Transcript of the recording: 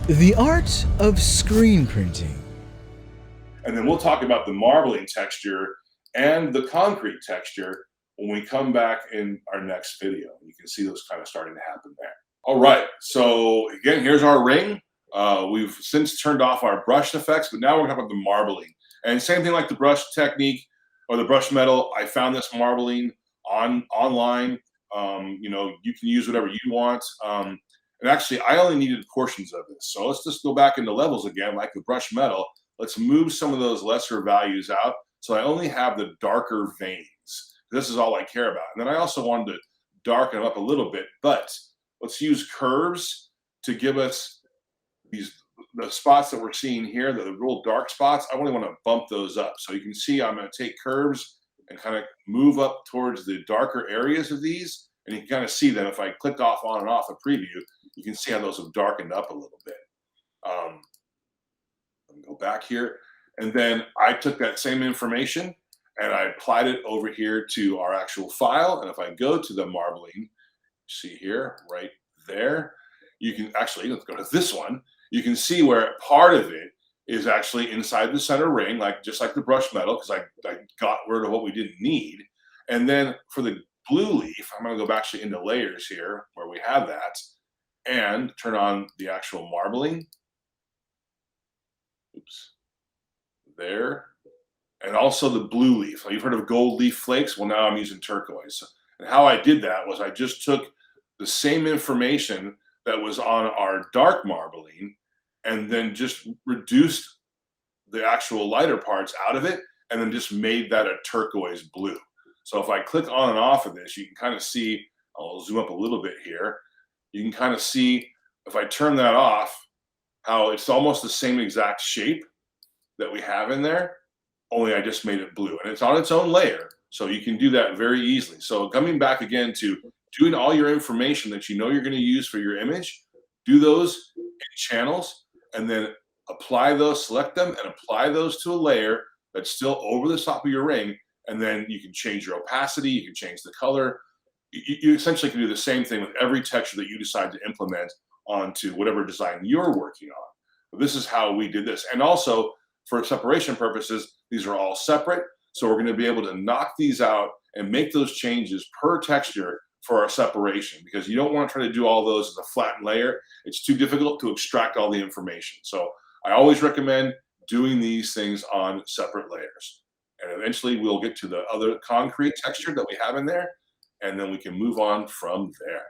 The art of screen printing. And then we'll talk about the marbling texture and the concrete texture when we come back in our next video. You can see those kind of starting to happen there. All right, so again, here's our ring. We've since turned off our brush effects, but now we're talking about the marbling. And same thing like the brush technique or the brush metal. I found this marbling online. You can use whatever you want. And actually, I only needed portions of this. So let's just go back into levels again, like the brush metal. Let's move some of those lesser values out. So I only have the darker veins. This is all I care about. And then I also wanted to darken them up a little bit, but let's use curves to give us the spots that we're seeing here, the real dark spots. I only want to bump those up. So you can see I'm going to take curves and kind of move up towards the darker areas of these. And you can kind of see them. If I click off on and off a preview, you can see how those have darkened up a little bit. Let me go back here. And then I took that same information and I applied it over here to our actual file. And if I go to the marbling, see here, right there, you can actually, let's go to this one. You can see where part of it is actually inside the center ring, just like the brush metal, because I got rid of what we didn't need. And then for the blue leaf, I'm going to go back actually into layers here where we have that and turn on the actual marbling. Oops. There. And also the blue leaf. You've heard of gold leaf flakes? Well, now I'm using turquoise. And how I did that was I just took the same information that was on our dark marbling and then just reduced the actual lighter parts out of it and then just made that a turquoise blue. So if I click on and off of this, you can kind of see, I'll zoom up a little bit here. You can kind of see if I turn that off, how it's almost the same exact shape that we have in there, only I just made it blue. And it's on its own layer, so you can do that very easily. So coming back again to doing all your information that you know you're going to use for your image, do those in channels, and then apply those, select them, and apply those to a layer that's still over the top of your ring. And then you can change your opacity, you can change the color. You essentially can do the same thing with every texture that you decide to implement onto whatever design you're working on. But this is how we did this. And also, for separation purposes, these are all separate. So we're going to be able to knock these out and make those changes per texture for our separation, because you don't want to try to do all those as a flattened layer. It's too difficult to extract all the information. So I always recommend doing these things on separate layers. And eventually we'll get to the other concrete texture that we have in there, and then we can move on from there.